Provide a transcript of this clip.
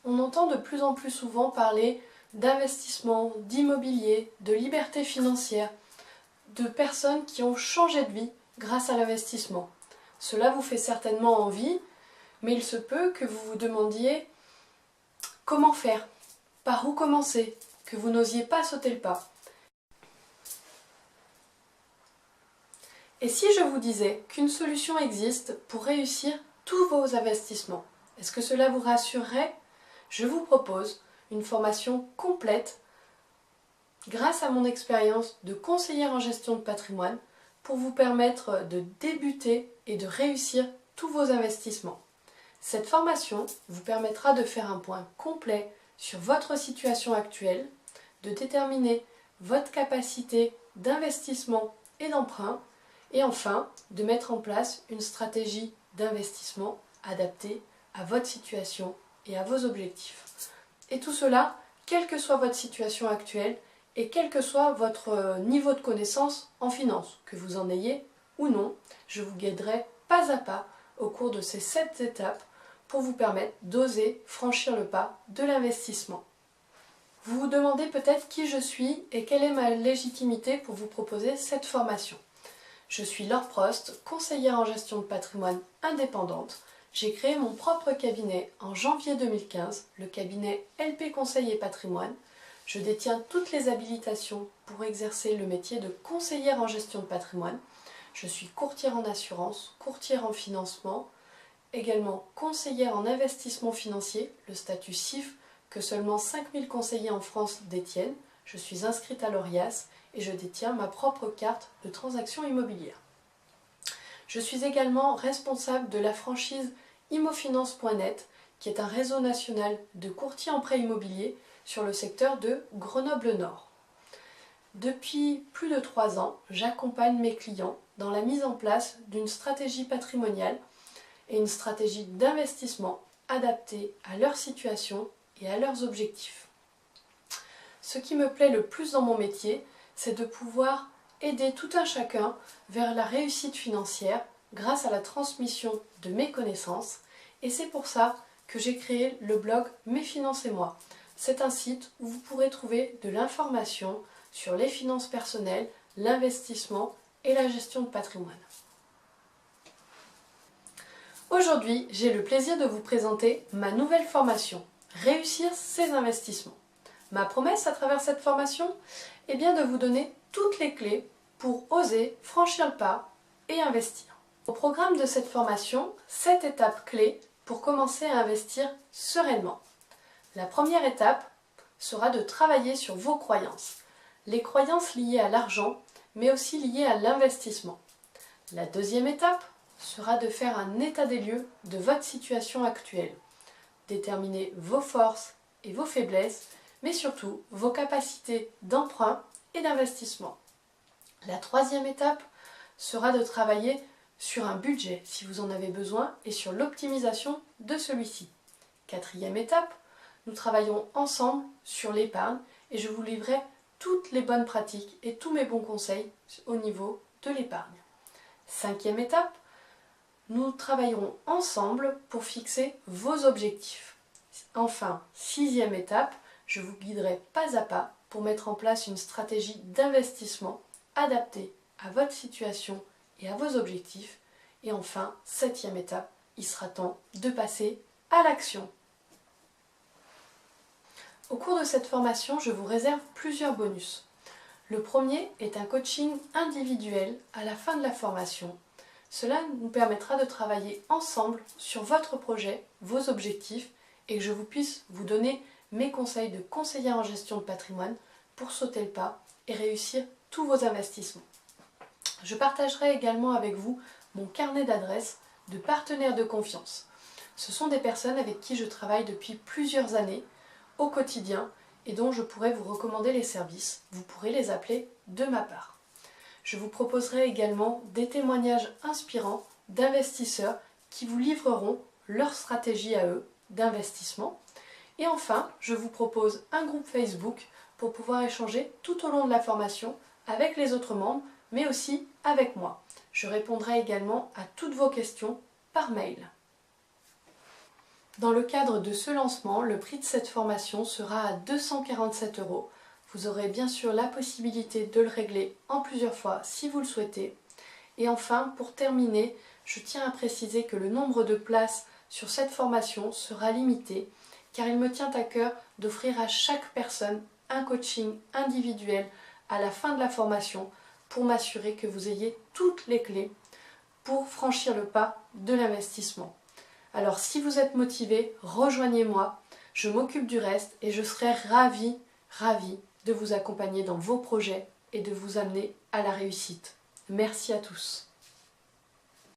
On entend de plus en plus souvent parler d'investissement, d'immobilier, de liberté financière, de personnes qui ont changé de vie grâce à l'investissement. Cela vous fait certainement envie, mais il se peut que vous vous demandiez comment faire, par où commencer, que vous n'osiez pas sauter le pas. Et si je vous disais qu'une solution existe pour réussir tous vos investissements, est-ce que cela vous rassurerait? Je vous propose une formation complète grâce à mon expérience de conseillère en gestion de patrimoine pour vous permettre de débuter et de réussir tous vos investissements. Cette formation vous permettra de faire un point complet sur votre situation actuelle, de déterminer votre capacité d'investissement et d'emprunt, et enfin de mettre en place une stratégie d'investissement adaptée à votre situation et à vos objectifs. Et tout cela, quelle que soit votre situation actuelle et quel que soit votre niveau de connaissance en finance, que vous en ayez ou non, je vous guiderai pas à pas au cours de ces 7 étapes pour vous permettre d'oser franchir le pas de l'investissement. Vous vous demandez peut-être qui je suis et quelle est ma légitimité pour vous proposer cette formation. Je suis Laure Prost, conseillère en gestion de patrimoine indépendante. J'ai créé mon propre cabinet en janvier 2015, le cabinet LP Conseil et Patrimoine. Je détiens toutes les habilitations pour exercer le métier de conseillère en gestion de patrimoine. Je suis courtière en assurance, courtière en financement, également conseillère en investissement financier, le statut CIF que seulement 5000 conseillers en France détiennent. Je suis inscrite à l'ORIAS et je détiens ma propre carte de transaction immobilière. Je suis également responsable de la franchise immofinance.net, qui est un réseau national de courtiers en prêt immobilier sur le secteur de Grenoble-Nord. Depuis plus de 3 ans, j'accompagne mes clients dans la mise en place d'une stratégie patrimoniale et une stratégie d'investissement adaptée à leur situation et à leurs objectifs. Ce qui me plaît le plus dans mon métier, c'est de pouvoir aider tout un chacun vers la réussite financière grâce à la transmission de mes connaissances, et c'est pour ça que j'ai créé le blog Mes Finances et moi. C'est un site où vous pourrez trouver de l'information sur les finances personnelles, l'investissement et la gestion de patrimoine. Aujourd'hui, j'ai le plaisir de vous présenter ma nouvelle formation, Réussir ses investissements. Ma promesse à travers cette formation est bien de vous donner toutes les clés pour oser franchir le pas et investir. Au programme de cette formation, 7 étapes clés pour commencer à investir sereinement. La première étape sera de travailler sur vos croyances. Les croyances liées à l'argent, mais aussi liées à l'investissement. La deuxième étape sera de faire un état des lieux de votre situation actuelle. Déterminer vos forces et vos faiblesses, mais surtout vos capacités d'emprunt et d'investissement. La troisième étape sera de travailler sur un budget si vous en avez besoin et sur l'optimisation de celui-ci. Quatrième étape, nous travaillons ensemble sur l'épargne et je vous livrerai toutes les bonnes pratiques et tous mes bons conseils au niveau de l'épargne. Cinquième étape, nous travaillerons ensemble pour fixer vos objectifs. Enfin, sixième étape, je vous guiderai pas à pas pour mettre en place une stratégie d'investissement adaptée à votre situation et à vos objectifs. Et enfin, septième étape, il sera temps de passer à l'action. Au cours de cette formation, je vous réserve plusieurs bonus. Le premier est un coaching individuel à la fin de la formation. Cela nous permettra de travailler ensemble sur votre projet, vos objectifs, et que je vous puisse vous donner mes conseils de conseillère en gestion de patrimoine pour sauter le pas et réussir tous vos investissements. Je partagerai également avec vous mon carnet d'adresses de partenaires de confiance. Ce sont des personnes avec qui je travaille depuis plusieurs années au quotidien et dont je pourrai vous recommander les services. Vous pourrez les appeler de ma part. Je vous proposerai également des témoignages inspirants d'investisseurs qui vous livreront leur stratégie à eux d'investissement. Et enfin, je vous propose un groupe Facebook pour pouvoir échanger tout au long de la formation avec les autres membres, mais aussi avec moi. Je répondrai également à toutes vos questions par mail. Dans le cadre de ce lancement, le prix de cette formation sera à 247 €. Vous aurez bien sûr la possibilité de le régler en plusieurs fois si vous le souhaitez. Et enfin, pour terminer, je tiens à préciser que le nombre de places sur cette formation sera limité car il me tient à cœur d'offrir à chaque personne un coaching individuel à la fin de la formation pour m'assurer que vous ayez toutes les clés pour franchir le pas de l'investissement. Alors si vous êtes motivé, rejoignez-moi, je m'occupe du reste et je serai ravie de vous accompagner dans vos projets et de vous amener à la réussite. Merci à tous.